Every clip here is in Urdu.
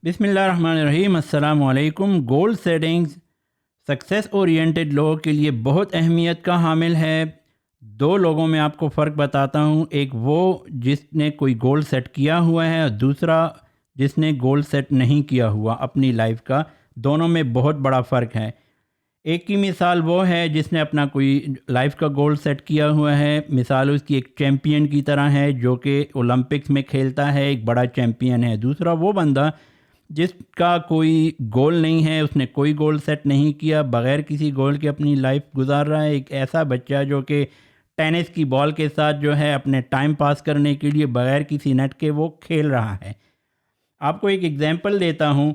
بسم اللہ الرحمن الرحیم۔ السلام علیکم۔ گول سیٹنگز سکسیس اورینٹڈ لوگوں کے لیے بہت اہمیت کا حامل ہے۔ دو لوگوں میں آپ کو فرق بتاتا ہوں، ایک وہ جس نے کوئی گول سیٹ کیا ہوا ہے اور دوسرا جس نے گول سیٹ نہیں کیا ہوا اپنی لائف کا۔ دونوں میں بہت بڑا فرق ہے۔ ایک کی مثال وہ ہے جس نے اپنا کوئی لائف کا گول سیٹ کیا ہوا ہے، مثال اس کی ایک چیمپئن کی طرح ہے جو کہ اولمپکس میں کھیلتا ہے، ایک بڑا چیمپئن ہے۔ دوسرا وہ بندہ جس کا کوئی گول نہیں ہے، اس نے کوئی گول سیٹ نہیں کیا، بغیر کسی گول کے اپنی لائف گزار رہا ہے۔ ایک ایسا بچہ جو کہ ٹینس کی بال کے ساتھ جو ہے اپنے ٹائم پاس کرنے کے لیے بغیر کسی نیٹ کے وہ کھیل رہا ہے۔ آپ کو ایک ایگزامپل دیتا ہوں۔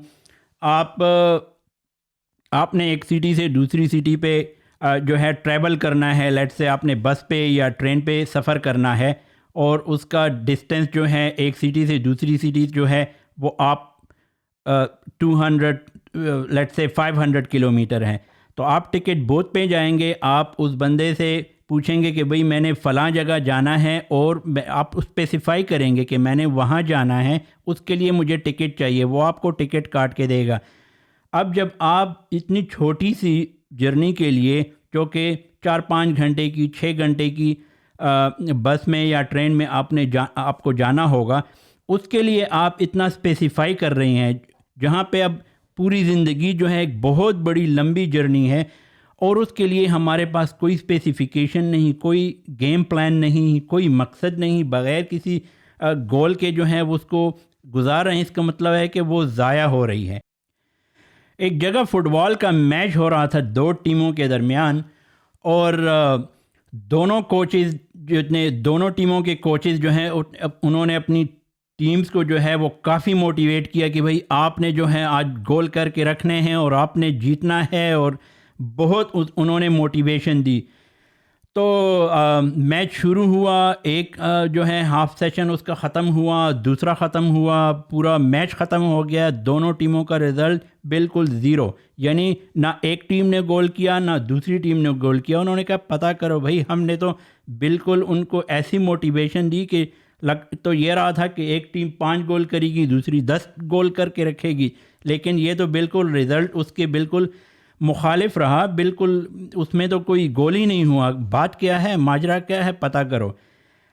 آپ نے ایک سٹی سے دوسری سٹی پہ جو ہے ٹریول کرنا ہے، لیٹ سے آپ نے بس پہ یا ٹرین پہ سفر کرنا ہے، اور اس کا ڈسٹینس جو ہے ایک سٹی سے دوسری سٹی جو ہے وہ آپ 200 لیٹ سے 500 کلومیٹر ہے۔ تو آپ ٹکٹ بوتھ پہ جائیں گے، آپ اس بندے سے پوچھیں گے کہ بھئی میں نے فلاں جگہ جانا ہے، اور آپ اسپیسیفائی کریں گے کہ میں نے وہاں جانا ہے، اس کے لیے مجھے ٹکٹ چاہیے، وہ آپ کو ٹکٹ کاٹ کے دے گا۔ اب جب آپ اتنی چھوٹی سی جرنی کے لیے جو کہ 4-5 گھنٹے کی 6 گھنٹے کی بس میں یا ٹرین میں آپ کو جانا ہوگا، اس کے لیے آپ اتنا اسپیسیفائی کر رہے ہیں، جہاں پہ اب پوری زندگی جو ہے ایک بہت بڑی لمبی جرنی ہے، اور اس کے لیے ہمارے پاس کوئی اسپیسیفیکیشن نہیں، کوئی گیم پلان نہیں، کوئی مقصد نہیں، بغیر کسی گول کے جو ہے وہ اس کو گزار رہے ہیں۔ اس کا مطلب ہے کہ وہ ضائع ہو رہی ہے۔ ایک جگہ فٹ بال کا میچ ہو رہا تھا دو ٹیموں کے درمیان، اور دونوں ٹیموں کے کوچز جو ہیں انہوں نے اپنی ٹیمز کو جو ہے وہ کافی موٹیویٹ کیا کہ بھئی آپ نے جو ہے آج گول کر کے رکھنے ہیں اور آپ نے جیتنا ہے، اور بہت انہوں نے موٹیویشن دی۔ تو میچ شروع ہوا، ایک جو ہے ہاف سیشن اس کا ختم ہوا، دوسرا ختم ہوا، پورا میچ ختم ہو گیا، دونوں ٹیموں کا رزلٹ بالکل 0، یعنی نہ ایک ٹیم نے گول کیا نہ دوسری ٹیم نے گول کیا۔ انہوں نے کہا پتہ کرو بھئی، ہم نے تو بالکل ان کو ایسی موٹیویشن دی کہ تو یہ رہا تھا کہ ایک ٹیم 5 گول کرے گی، دوسری 10 گول کر کے رکھے گی، لیکن یہ تو بالکل رزلٹ اس کے بالکل مخالف رہا، بالکل اس میں تو کوئی گول ہی نہیں ہوا۔ بات کیا ہے، ماجرا کیا ہے، پتہ کرو۔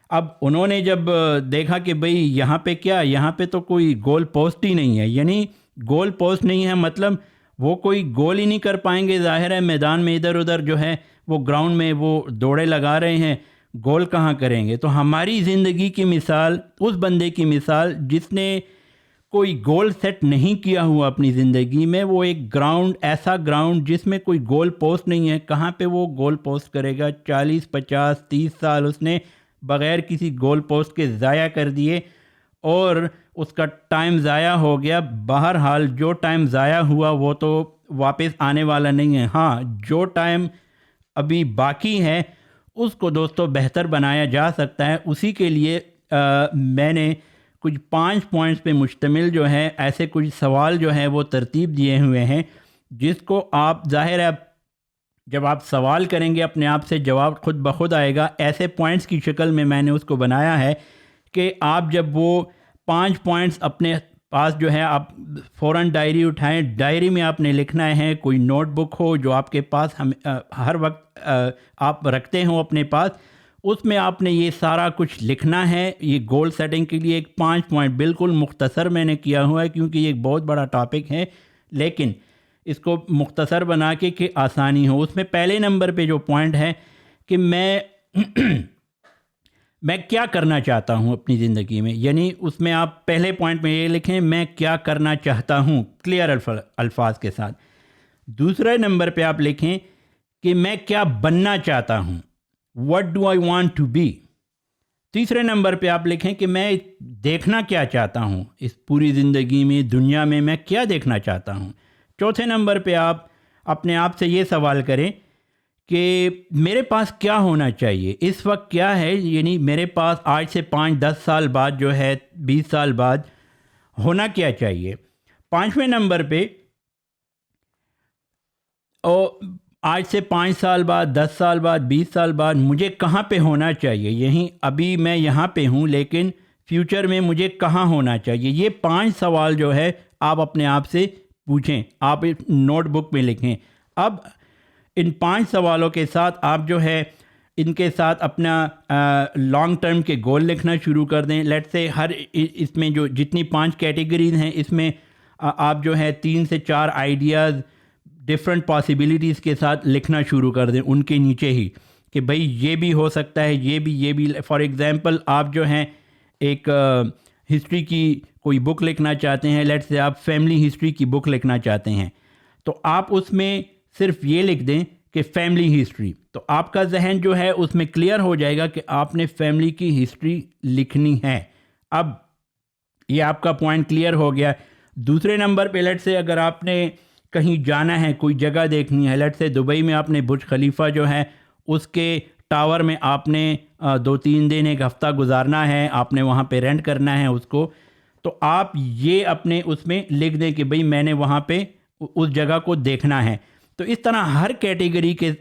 اب انہوں نے جب دیکھا کہ بھئی یہاں پہ تو کوئی گول پوسٹ ہی نہیں ہے، یعنی گول پوسٹ نہیں ہے مطلب وہ کوئی گول ہی نہیں کر پائیں گے۔ ظاہر ہے میدان میں ادھر ادھر جو ہے وہ گراؤنڈ میں وہ دوڑے لگا رہے ہیں، گول کہاں کریں گے؟ تو ہماری زندگی کی مثال، اس بندے کی مثال جس نے کوئی گول سیٹ نہیں کیا ہوا اپنی زندگی میں، وہ ایک گراؤنڈ، ایسا گراؤنڈ جس میں کوئی گول پوسٹ نہیں ہے، کہاں پہ وہ گول پوسٹ کرے گا؟ 40 50 30 سال اس نے بغیر کسی گول پوسٹ کے ضائع کر دیے، اور اس کا ٹائم ضائع ہو گیا۔ بہرحال جو ٹائم ضائع ہوا وہ تو واپس آنے والا نہیں ہے۔ ہاں، جو ٹائم ابھی باقی ہے اس کو دوستو بہتر بنایا جا سکتا ہے۔ اسی کے لیے میں نے کچھ 5 پوائنٹس پہ مشتمل جو ہے ایسے کچھ سوال جو ہے وہ ترتیب دیے ہوئے ہیں، جس کو آپ ظاہر ہے جب آپ سوال کریں گے اپنے آپ سے جواب خود بخود آئے گا۔ ایسے پوائنٹس کی شکل میں نے اس کو بنایا ہے کہ آپ جب وہ 5 پوائنٹس اپنے پاس جو ہے آپ فوراً ڈائری اٹھائیں، ڈائری میں آپ نے لکھنا ہے، کوئی نوٹ بک ہو جو آپ کے پاس ہر وقت آپ رکھتے ہوں اپنے پاس، اس میں آپ نے یہ سارا کچھ لکھنا ہے۔ یہ گول سیٹنگ کے لیے ایک 5 پوائنٹ بالکل مختصر میں نے کیا ہوا ہے، کیونکہ یہ ایک بہت بڑا ٹاپک ہے، لیکن اس کو مختصر بنا کے کہ آسانی ہو۔ اس میں پہلے نمبر پہ جو پوائنٹ ہے کہ میں کیا کرنا چاہتا ہوں اپنی زندگی میں، یعنی اس میں آپ پہلے پوائنٹ میں یہ لکھیں میں کیا کرنا چاہتا ہوں، کلیئر الفاظ کے ساتھ۔ دوسرے نمبر پہ آپ لکھیں کہ میں کیا بننا چاہتا ہوں، what do I want to be۔ تیسرے نمبر پہ آپ لکھیں کہ میں دیکھنا کیا چاہتا ہوں اس پوری زندگی میں، دنیا میں کیا دیکھنا چاہتا ہوں۔ چوتھے نمبر پہ آپ اپنے آپ سے یہ سوال کریں کہ میرے پاس کیا ہونا چاہیے، اس وقت کیا ہے، یعنی میرے پاس آج سے 5-10 سال بعد جو ہے 20 سال بعد ہونا کیا چاہیے۔ 5ویں نمبر پہ آج سے 5 سال بعد، 10 سال بعد، 20 سال بعد مجھے کہاں پہ ہونا چاہیے، یہیں ابھی میں یہاں پہ ہوں لیکن فیوچر میں مجھے کہاں ہونا چاہیے۔ یہ 5 سوال جو ہے آپ اپنے آپ سے پوچھیں, آپ نوٹ بک میں لکھیں. اب ان 5 سوالوں کے ساتھ آپ جو ہے ان کے ساتھ اپنا لانگ ٹرم کے گول لکھنا شروع کر دیں. لیٹ سے ہر اس میں جو جتنی 5 کیٹیگریز ہیں اس میں آپ جو ہے 3 سے 4 آئیڈیاز ڈفرینٹ پاسبلٹیز کے ساتھ لکھنا شروع کر دیں ان کے نیچے ہی, کہ بھئی یہ بھی ہو سکتا ہے, یہ بھی. فار ایگزامپل آپ جو ہیں ایک ہسٹری کی کوئی بک لکھنا چاہتے ہیں, لیٹ سے آپ فیملی ہسٹری کی بک لکھنا چاہتے ہیں, تو آپ اس میں صرف یہ لکھ دیں کہ فیملی ہسٹری. تو آپ کا ذہن جو ہے اس میں کلیئر ہو جائے گا کہ آپ نے فیملی کی ہسٹری لکھنی ہے. اب یہ آپ کا پوائنٹ کلیئر ہو گیا. دوسرے نمبر پہ لیٹ سے اگر آپ نے کہیں جانا ہے, کوئی جگہ دیکھنی ہے, لیٹ سے دبئی میں آپ نے برج خلیفہ جو ہے اس کے ٹاور میں آپ نے 2-3 دن 1 ہفتہ گزارنا ہے, آپ نے وہاں پہ رینٹ کرنا ہے اس کو, تو آپ یہ اپنے اس میں لکھ دیں کہ بھئی میں نے وہاں پہ اس جگہ کو دیکھنا ہے. تو اس طرح ہر کیٹیگری کے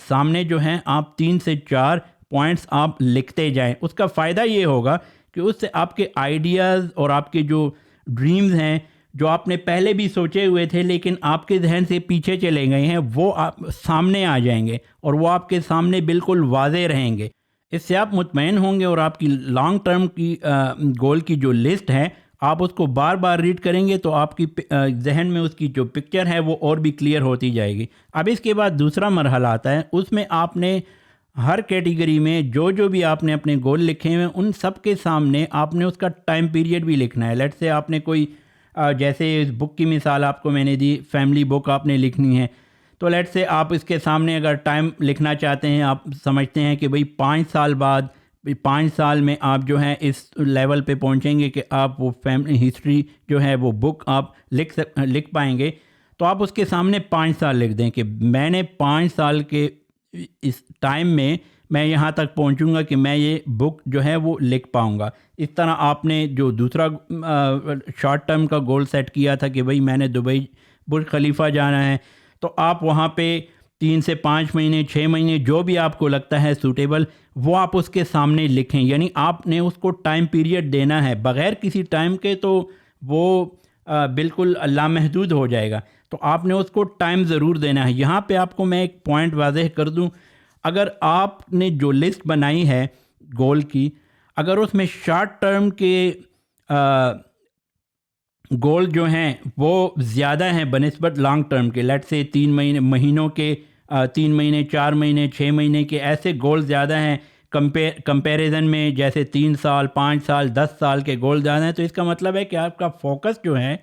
سامنے جو ہیں آپ 3 سے 4 پوائنٹس آپ لکھتے جائیں. اس کا فائدہ یہ ہوگا کہ اس سے آپ کے آئیڈیاز اور آپ کے جو ڈریمز ہیں جو آپ نے پہلے بھی سوچے ہوئے تھے لیکن آپ کے ذہن سے پیچھے چلے گئے ہیں, وہ آپ سامنے آ جائیں گے اور وہ آپ کے سامنے بالکل واضح رہیں گے. اس سے آپ مطمئن ہوں گے اور آپ کی لانگ ٹرم کی گول کی جو لسٹ ہے آپ اس کو بار بار ریڈ کریں گے تو آپ کی ذہن میں اس کی جو پکچر ہے وہ اور بھی کلیئر ہوتی جائے گی. اب اس کے بعد دوسرا مرحلہ آتا ہے, اس میں آپ نے ہر کیٹیگری میں جو بھی آپ نے اپنے گول لکھے ہوئے ان سب کے سامنے آپ نے اس کا ٹائم پیریڈ بھی لکھنا ہے. لیٹ سے آپ نے کوئی جیسے اس بک کی مثال آپ کو میں نے دی, فیملی بک آپ نے لکھنی ہے, تو لیٹ سے آپ اس کے سامنے اگر ٹائم لکھنا چاہتے ہیں, آپ سمجھتے ہیں کہ بھئی 5 سال بعد 5 سال میں آپ جو ہے اس لیول پہ پہنچیں گے کہ آپ وہ فیملی ہسٹری جو ہے وہ بک آپ لکھ پائیں گے, تو آپ اس کے سامنے 5 سال لکھ دیں کہ میں نے 5 سال کے اس ٹائم میں یہاں تک پہنچوں گا کہ میں یہ بک جو ہے وہ لکھ پاؤں گا. اس طرح آپ نے جو دوسرا شارٹ ٹرم کا گول سیٹ کیا تھا کہ بھئی میں نے دبئی برج خلیفہ جانا ہے, تو آپ وہاں پہ 3 سے 5 مہینے 6 مہینے جو بھی آپ کو لگتا ہے سوٹیبل وہ آپ اس کے سامنے لکھیں. یعنی آپ نے اس کو ٹائم پیریڈ دینا ہے, بغیر کسی ٹائم کے تو وہ بالکل لامحدود ہو جائے گا, تو آپ نے اس کو ٹائم ضرور دینا ہے. یہاں پہ آپ کو میں ایک پوائنٹ واضح کر دوں, اگر آپ نے جو لسٹ بنائی ہے گول کی, اگر اس میں شارٹ ٹرم کے گول جو ہیں وہ زیادہ ہیں بنسبت لانگ ٹرم کے, لیٹ سے 3 مہینوں کے 3 مہینے 4 مہینے 6 مہینے کے ایسے گول زیادہ ہیں کمپیریزن میں, جیسے 3 سال 5 سال 10 سال کے گول زیادہ ہیں, تو اس کا مطلب ہے کہ آپ کا فوکس جو ہے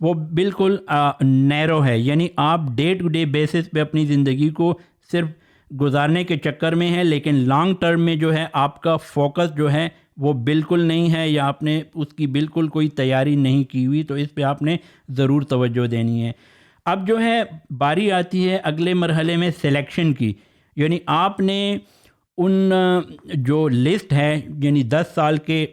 وہ بالکل نیرو ہے. یعنی آپ ڈے ٹو ڈے بیسس پہ اپنی زندگی کو صرف گزارنے کے چکر میں ہے, لیکن لانگ ٹرم میں جو ہے آپ کا فوکس جو ہے وہ بالکل نہیں ہے, یا آپ نے اس کی بالکل کوئی تیاری نہیں کی ہوئی, تو اس پہ آپ نے ضرور توجہ دینی ہے. اب جو ہے باری آتی ہے اگلے مرحلے میں سلیکشن کی. یعنی آپ نے ان جو لسٹ ہے, یعنی 10 سال کے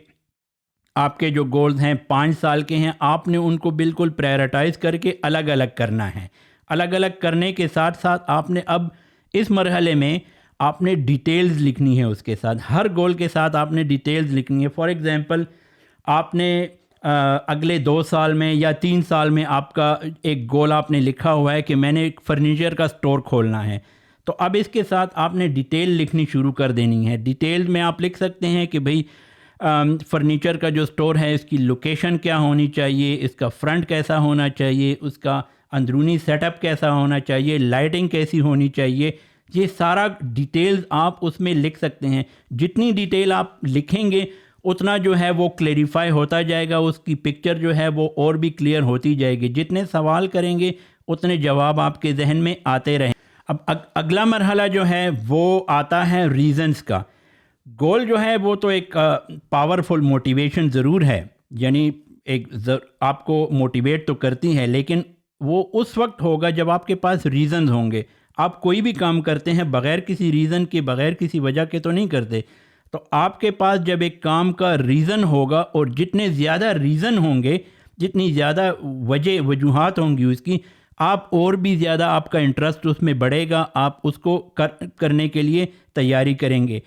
آپ کے جو گولز ہیں 5 سال کے ہیں, آپ نے ان کو بالکل پرائرٹائز کر کے الگ الگ کرنا ہے. الگ الگ کرنے کے ساتھ ساتھ آپ نے اب اس مرحلے میں آپ نے ڈیٹیلز لکھنی ہے اس کے ساتھ, ہر گول کے ساتھ آپ نے ڈیٹیلز لکھنی ہے. فار ایگزامپل آپ نے اگلے 2 سال میں یا 3 سال میں آپ کا ایک گول آپ نے لکھا ہوا ہے کہ میں نے ایک فرنیچر کا سٹور کھولنا ہے, تو اب اس کے ساتھ آپ نے ڈیٹیل لکھنی شروع کر دینی ہے. ڈیٹیل میں آپ لکھ سکتے ہیں کہ بھئی فرنیچر کا جو سٹور ہے اس کی لوکیشن کیا ہونی چاہیے, اس کا فرنٹ کیسا ہونا چاہیے, اس کا اندرونی سیٹ اپ کیسا ہونا چاہیے, لائٹنگ کیسی ہونی چاہیے, یہ سارا ڈیٹیلز آپ اس میں لکھ سکتے ہیں. جتنی ڈیٹیل آپ لکھیں گے اتنا جو ہے وہ کلیریفائی ہوتا جائے گا, اس کی پکچر جو ہے وہ اور بھی کلیئر ہوتی جائے گی. جتنے سوال کریں گے اتنے جواب آپ کے ذہن میں آتے رہیں. اب اگلا مرحلہ جو ہے وہ آتا ہے ریزنز کا. گول جو ہے وہ تو ایک پاورفل موٹیویشن ضرور ہے, یعنی ایک آپ کو موٹیویٹ تو کرتی ہے, لیکن وہ اس وقت ہوگا جب آپ کے پاس ریزنز ہوں گے. آپ کوئی بھی کام کرتے ہیں بغیر کسی ریزن کے, بغیر کسی وجہ کے تو نہیں کرتے. تو آپ کے پاس جب ایک کام کا ریزن ہوگا, اور جتنے زیادہ ریزن ہوں گے, جتنی زیادہ وجوہات ہوں گی اس کی, آپ اور بھی زیادہ آپ کا انٹرسٹ اس میں بڑھے گا, آپ اس کو کرنے کے لیے تیاری کریں گے.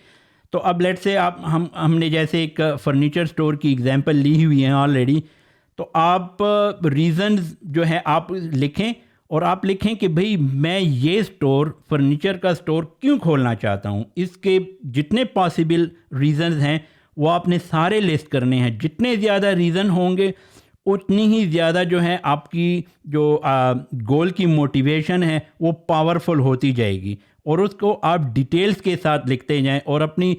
تو اب لیٹ سے ہم نے جیسے ایک فرنیچر سٹور کی ایگزامپل لی ہوئی ہے آلریڈی, تو آپ ریزنز جو ہے آپ لکھیں، اور آپ لکھیں کہ بھئی میں یہ سٹور، فرنیچر کا سٹور کیوں کھولنا چاہتا ہوں، اس کے جتنے پاسبل ریزنز ہیں وہ آپ نے سارے لسٹ کرنے ہیں. جتنے زیادہ ریزن ہوں گے اتنی ہی زیادہ جو ہے آپ کی جو گول کی موٹیویشن ہے وہ پاورفل ہوتی جائے گی، اور اس کو آپ ڈیٹیلز کے ساتھ لکھتے جائیں اور اپنی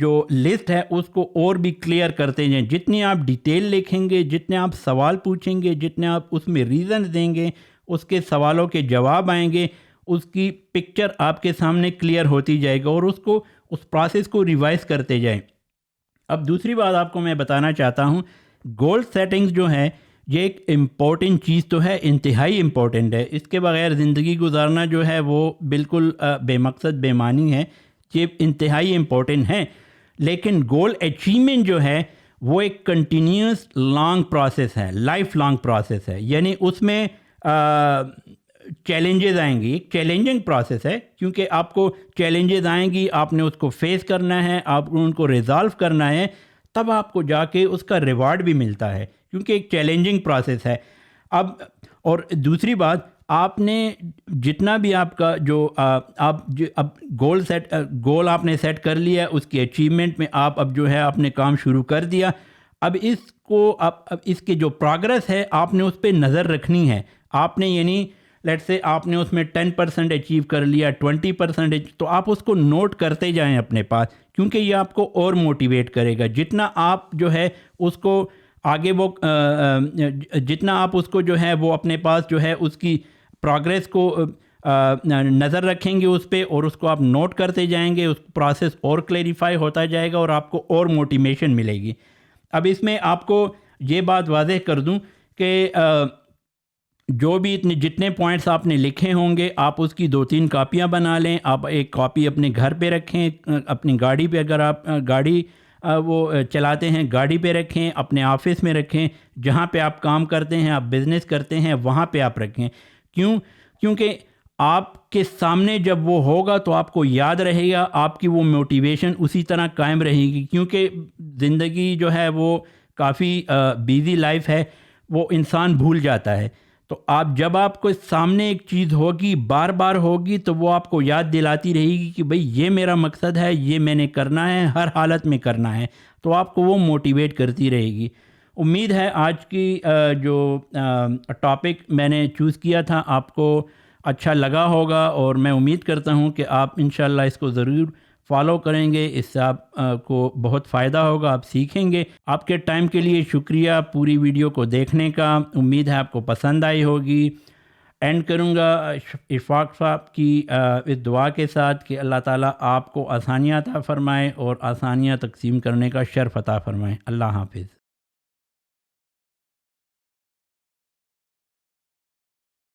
جو لسٹ ہے اس کو اور بھی کلیئر کرتے جائیں. جتنی آپ ڈیٹیل لکھیں گے، جتنے آپ سوال پوچھیں گے، جتنے آپ اس میں ریزنز دیں گے، اس کے سوالوں کے جواب آئیں گے، اس کی پکچر آپ کے سامنے کلیئر ہوتی جائے گا، اور اس پروسیس کو ریوائز کرتے جائیں. اب دوسری بات آپ کو میں بتانا چاہتا ہوں، گول سیٹنگز جو ہے یہ ایک امپورٹنٹ چیز تو ہے، انتہائی امپورٹنٹ ہے. اس کے بغیر زندگی گزارنا جو ہے وہ بالکل بے مقصد بے معنی ہے. یہ انتہائی امپورٹنٹ ہے، لیکن گول اچیومنٹ جو ہے وہ ایک کنٹینیوس لانگ پروسیس ہے، لائف لانگ پروسیس ہے. یعنی اس میں چیلنجز آئیں گی، ایک چیلنجنگ پروسیس ہے، کیونکہ آپ کو چیلنجز آئیں گی، آپ نے اس کو فیس کرنا ہے، آپ کو ان کو ریزالو کرنا ہے، تب آپ کو جا کے اس کا ریوارڈ بھی ملتا ہے، کیونکہ ایک چیلنجنگ پروسیس ہے. اب اور دوسری بات، آپ نے جتنا بھی آپ کا جو اب گول آپ نے سیٹ کر لیا، اس کی اچیومنٹ میں آپ اب جو ہے آپ نے کام شروع کر دیا. اب اب اس کی جو پروگرس ہے آپ نے اس پہ نظر رکھنی ہے. آپ نے یعنی لیٹ سے آپ نے اس میں 10% اچیو کر لیا، 20%، تو آپ اس کو نوٹ کرتے جائیں اپنے پاس، کیونکہ یہ آپ کو اور موٹیویٹ کرے گا. جتنا آپ جو ہے اس کو آگے جتنا آپ اس کو جو ہے وہ اپنے پاس جو ہے اس کی پروگرس کو نظر رکھیں گے اس پہ، اور اس کو آپ نوٹ کرتے جائیں گے، اس پروسیس اور کلیریفائی ہوتا جائے گا اور آپ کو اور موٹیویشن ملے گی. اب اس میں آپ کو یہ بات واضح کر دوں کہ جو بھی جتنے پوائنٹس آپ نے لکھے ہوں گے آپ اس کی 2-3 کاپیاں بنا لیں. آپ ایک کاپی اپنے گھر پہ رکھیں، اپنی گاڑی پہ، اگر آپ گاڑی وہ چلاتے ہیں گاڑی پہ رکھیں، اپنے آفس میں رکھیں، جہاں پہ آپ کام کرتے ہیں، آپ بزنس کرتے ہیں وہاں پہ آپ رکھیں. کیونکہ آپ کے سامنے جب وہ ہوگا تو آپ کو یاد رہے گا، آپ کی وہ موٹیویشن اسی طرح قائم رہے گی. کیونکہ زندگی جو ہے وہ کافی بیزی لائف ہے، وہ انسان بھول جاتا ہے. تو جب آپ کو سامنے ایک چیز ہوگی، بار بار ہوگی، تو وہ آپ کو یاد دلاتی رہے گی کہ بھئی یہ میرا مقصد ہے، یہ میں نے کرنا ہے، ہر حالت میں کرنا ہے. تو آپ کو وہ موٹیویٹ کرتی رہے گی. امید ہے آج کی جو ٹاپک میں نے چوز کیا تھا آپ کو اچھا لگا ہوگا، اور میں امید کرتا ہوں کہ آپ انشاءاللہ اس کو ضرور فالو کریں گے. اس سے آپ کو بہت فائدہ ہوگا، آپ سیکھیں گے. آپ کے ٹائم کے لیے شکریہ پوری ویڈیو کو دیکھنے کا. امید ہے آپ کو پسند آئی ہوگی. اینڈ کروں گا اشفاق صاحب کی اس دعا کے ساتھ کہ اللہ تعالیٰ آپ کو آسانیاں عطا فرمائے اور آسانیاں تقسیم کرنے کا شرف عطا فرمائے. اللہ حافظ.